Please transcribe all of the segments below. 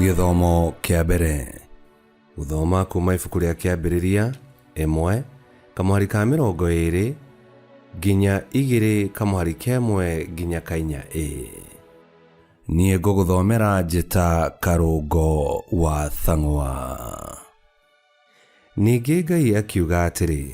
Githomo kia mbere. Guthoma kuma ibuku ria kiambiriria 1 kamuhari ka 20 nginya 2 kamuhari ka 1 nginya ka 4. Nie nguguthomera njita Karungo wa Thang'wa. Ningĩ Ngai akiuga atĩrĩ,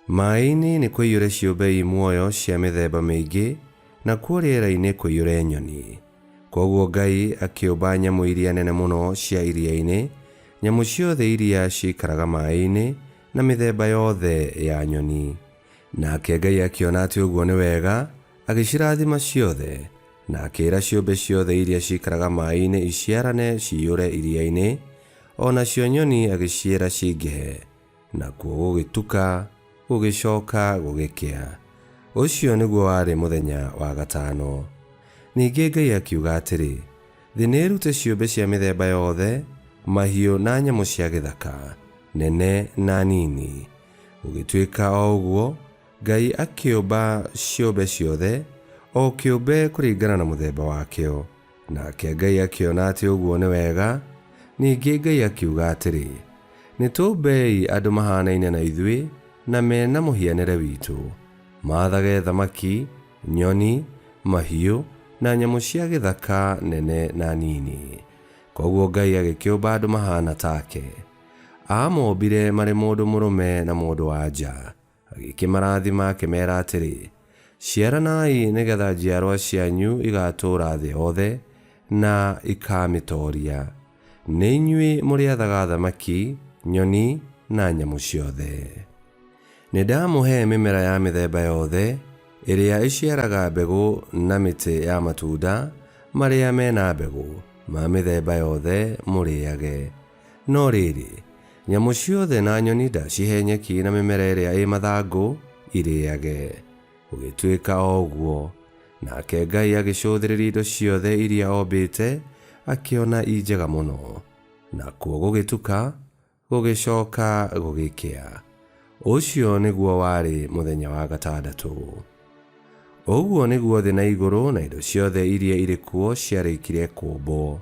maĩ-inĩ nĩ kũiyũre ciũmbe imuoyo cia mĩthemba mĩingĩ, na kuo rĩera-inĩ kũiyũre nyoni. Koguo Ngai akĩũmba nyamũ iria nene mũno cia iria-inĩ, nyamũ ciothe iria ciikaraga maĩ-inĩ, na mĩthemba yothe ya nyoni. Nake Ngai akĩona atĩ ũguo nĩ wega, agĩcirathima ciothe, na akĩĩra ciũmbe ciothe iria ciikaraga maĩ-inĩ iciarane ciyũre iria-inĩ, onacio nyoni agĩciĩra cingĩhe, nakuo gũgĩtuka, gũgĩcoka, gũgĩkĩa. Ũcio nĩguo warĩ mũthenya wa gatano. Ningĩ Ngai akiuga atĩrĩ, thĩ nĩ ĩrute ciũmbe cia mĩthemba yothe, mahiũ na nyamũ cia gĩthaka, nene na nini. Gũgĩtuĩka o ũguo, Ngai akĩũmba ciũmbe ciothe, o kĩũmbe kũringana na mũthemba wakĩo. Nake Ngai akĩona atĩ ũguo nĩ wega. Ningĩ Ngai akiuga atĩrĩ, nĩtũmbei andũ mahanaine na ithuĩ, na mena mũhianĩre witũ, maathage thamaki, nyoni, mahiũ, na nyamũ cia gĩthaka nene na nini. Koguo Ngai agĩkĩũmba andũ mahana take. Amombire marĩ mũndũ mũrũme na mũndũ wa nja. Agĩkĩmarathima akĩmeera atĩrĩ, ciaranai nĩgetha njiarwa cianyu igatũũra thĩ yothe, na ikamĩtooria. Nĩ inyuĩ mũrĩathaga thamaki, nyoni, na nyamũ ciothe. Nĩndamũhe mĩmera ya mĩthemba yothe, ĩrĩa ĩciaraga mbegũ, na mĩtĩ ya matunda, marĩa mena mbegũ, ma mĩthemba yothe mũrĩage. No rĩrĩ, nyamũ ciothe na nyoni ndacihe nyeki na mĩmera ĩrĩa ĩ mathangũ irĩage. Gũgĩtuĩka o ũguo, nake Ngai agĩcũthĩrĩria indo ciothe iria ombĩte, akĩona i njega mũno. Nakuo gũgĩtuka, gũgĩcoka, gũgĩkĩa. Ũcio nĩguo warĩ mũthenya wa gatandatũ. Ũguo nĩguo thĩ na igũrũ na indo ciothe iria irĩ kuo ciarĩkire kũmbwo.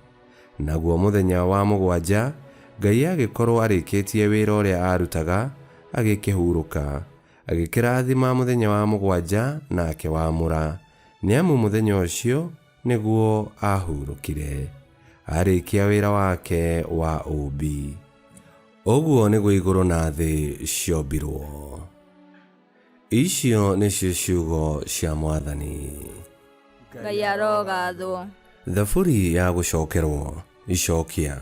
Naguo mũthenya wa 7 Ngai agĩkorwo arĩkĩtie wĩra ũrĩa arutaga, agĩkĩhurũka. Agĩkĩrathima mũthenya wa 7 na akĩwamũra, nĩamu mũthenya ũcio nĩguo ahurũkire, arĩkia wĩra wake wa ũmbi. Ũguo nĩguo igũrũ na thĩ ciombirwo. Icio nĩcio ciugo cia Mwathani. Ngai arogathwo. Thaburi ya gũcokerwo. Icokia.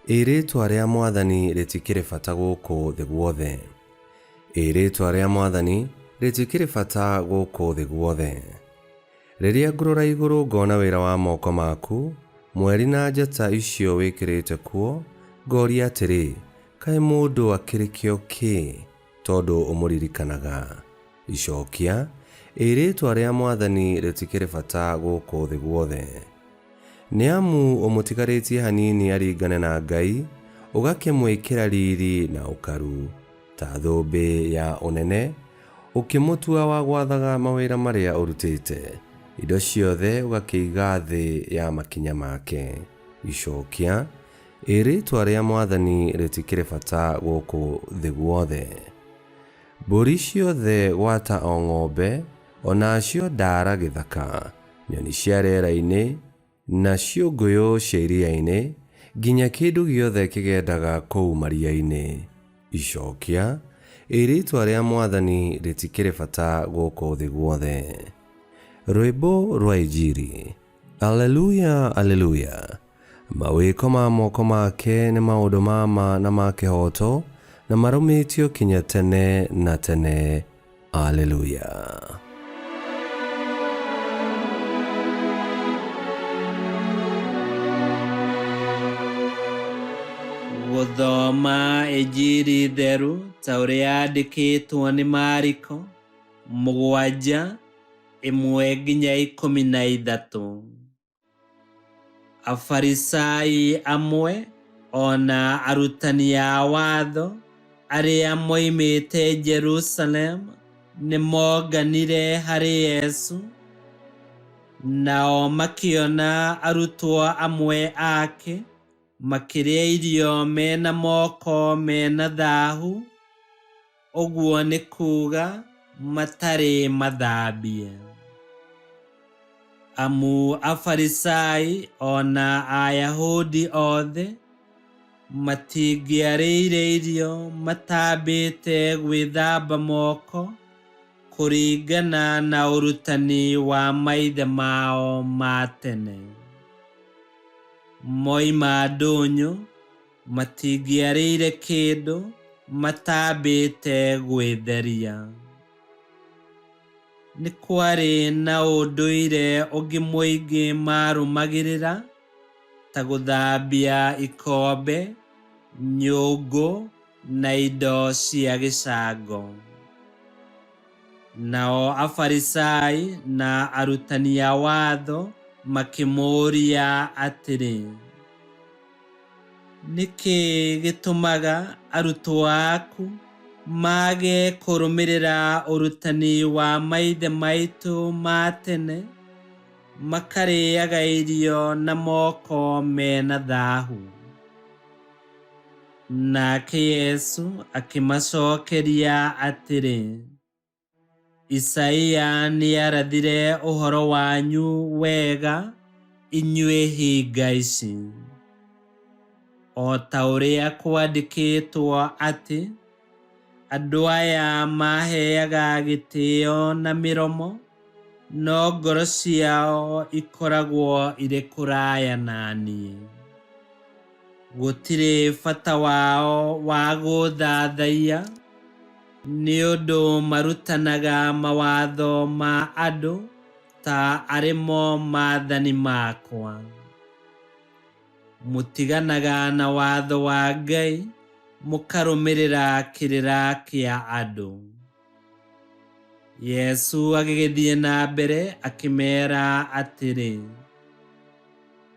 Ĩrĩtwa rĩa Mwathani rĩtikĩrĩ bata gũkũ thĩ guothe. Ĩrĩtwa rĩa Mwathani rĩtikĩrĩ bata gũkũ thĩ guothe. Rĩrĩa ngũrora igũrũ ngona wĩra wa moko maku, mweri na njata icio wĩkĩrĩte kuo, ngoria atĩrĩ, kaĩ mũndũ akĩrĩ kĩo kĩ, tondũ ũmũririkanaga. Icokia. Ĩrĩtwa rĩa Mwathani rĩtikĩrĩ bata gũkũ thĩ guothe. Nĩamu ũmũtigarĩtie hanini aringane na Ngai, ũgakĩmwĩkĩra riri na ũkaru, ta thũmbĩ ya ũnene, ũkĩmũtua wa gwathaga mawĩra marĩa ũrutĩte, indo ciothe ũgakĩiga thĩ ya makinya make. Icokia. Ĩrĩtwa rĩa Mwathani rĩtikĩrĩ bata gũkũ thĩ guothe. Mbũri ciothe gwata o ng'ombe, onacio ndaara gĩthaka, nyoni cia rĩera-inĩ, na ciũngũyũ cia iria-inĩ, nginya kĩndũ gĩothe kĩgendaga kũu maria-inĩ. Icokia. Ĩrĩtwa rĩa Mwathani rĩtikĩrĩ bata gũkũ thĩ guothe. Rwĩmbo rwa Injili. Aleluya, aleluya. Mawĩko ma moko make nĩ maũndũ ma ma na ma kĩhoto, na marũmĩtio kinya tene na tene. Aleluya. Gũthoma Injili theru ta ũrĩa yandĩkĩtwo nĩ Mariko 7:1-13. Afarisai amwe ona arutani a watho arĩa moimĩte Jerusalem nĩmonganire harĩ Yesu, nao makĩona arutwo amwe ake makĩrĩa irio mena moko mena thahu, ũguo nĩ kuga matarĩ mathambie. Amu Afarisai ona Ayahudi othe matingĩarĩire irio matambĩte gwĩthamba moko kũringana na ũrutani wa maithe mao ma tene. Moima ndũnyũ matingĩarĩire kĩndũ matambĩte gwĩtheria. Nĩ kwarĩ na ũndũire ũngĩ mũingĩ marũmagĩrĩra ta gũthambia ikombe, nyũngũ na indo cia gĩcango. Nao Afarisai na arutani a watho makĩmũũria atĩrĩ, nĩkĩ gĩtũmaga arutwo aku mage kũrũmĩrĩra ũrutani wa maithe maitũ ma tene, makarĩaga irio na moko mena thahu? Nake Yesu akĩmacokeria atĩrĩ, Isaia nĩarathire ũhoro wanyu wega inyuĩ hinga ici. O ta ũrĩa kwandĩkĩtwo atĩ, andũ aya maheaga gĩtĩo na mĩromo, no ngoro ciao ikoragwo irĩ kũraya na niĩ. Gũtirĩ bata wao wa gũthathaiya, nĩ ũndũ marutanaga mawatho ma andũ ta arĩ mo maathani makwa. Mũtiganaga na watho wa Ngai, mũkarũmĩrĩra kĩrĩra kĩa andũ. Yesu agĩgĩthiĩ na mbere akĩmeera atĩrĩ,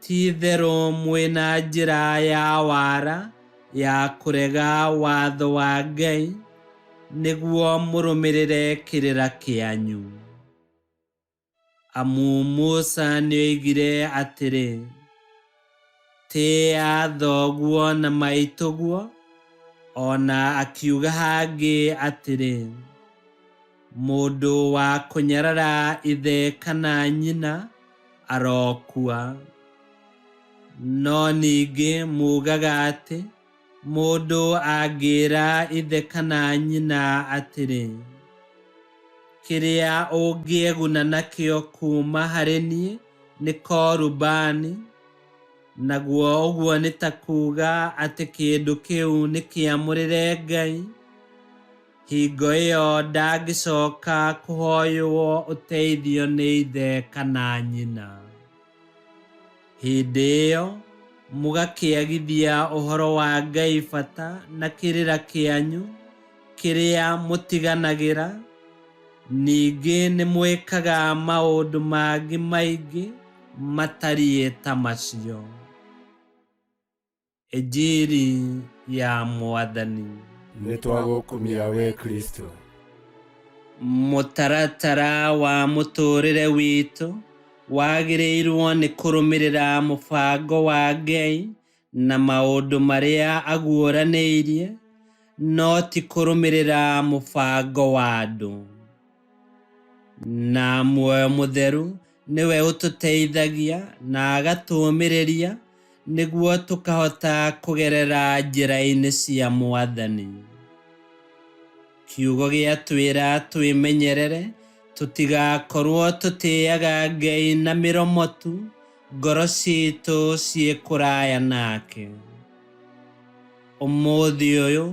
ti-itherũ mwĩna njĩra ya wara ya kũrega watho wa Ngai, nĩguo mũrũmĩrĩre kĩrĩra kĩanyu. Amu Musa nĩoigire atĩrĩ, tĩĩa thoguo na maitũguo, ona akiuga hangĩ atĩrĩ, mũndũ wa kũnyarara ithe kana nyina arokua. No ningĩ mugaga atĩ, mũndũ angĩra ithe kana nyina atĩrĩ, kĩrĩa ũngĩeguna nakĩo kuma harĩ niĩ nĩ korumbani, naguo ũguo nĩ ta kuga atĩ kĩndũ kĩu nĩ kĩamũrĩre Ngai, hingo ĩyo ndangĩcoka kũhoywo ũteithio nĩ ithe kana nyina. Hĩndĩ ĩyo mũgakĩagithia ũhoro wa Ngai bata na kĩrĩra kĩanyu kĩrĩa mũtiganagĩra, ningĩ nĩ mwĩkaga maũndũ mangĩ maingĩ matariĩ ta macio. Injili ya Mwathani. Nĩtwagũkumia we Kristo. Mũtaratara wa mũtũrĩre witũ wagĩrĩirwo nĩ kũrũmĩrĩra mũbango wa Ngai na maũndũ marĩa aguũranĩirie, no ti kũrũmĩrĩra mũbango wa andũ. Na muoyo mũtheru nĩwe ũtũteithagia na agatũũmĩrĩria nĩguo tũkahota kũgerera njĩra-inĩ cia Mwathani. Kiugo gĩatwĩra twĩmenyerere tũtigakorwo tũtĩaga Ngai na mĩromo tu, ngoro citũ ciĩ kũraya nake. Ũmũthĩ ũyũ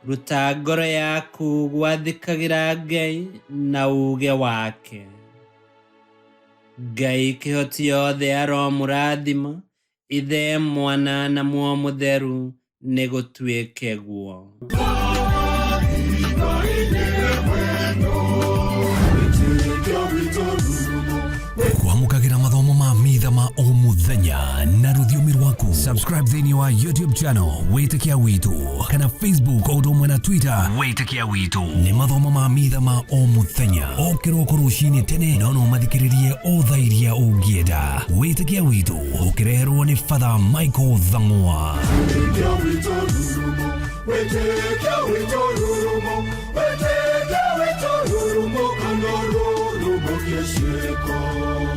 ruta ngoro yaku gwathĩkagĩra Ngai na uge wake. Ngai kĩhoti yothe aromũrathima, Ithe, Mwana na Muoyo Mũtheru, nĩ gũtuĩke guo. Kwamũkagĩra mathomo ma mitha ma o mũthenya na rũthiomi rwa waku. Subscribe thini wa YouTube channel Wĩtĩkia Witũ kana Facebook o ũndũ na Twitter Wĩtĩkia Witũ. Nĩ mathomo ma mitha ma o mũthenya o kĩroko rũcinĩ tene no mathikĩrĩrie o thaa iria ũngĩenda. Wĩtĩkia Witũ ũkĩreherwo nĩ Father Michael Thang'wa. Wĩtĩkia Witũ rurumo, Wĩtĩkia Witũ rurumo, Wĩtĩkia Witũ rurumo, kana rurumo kĩciĩko.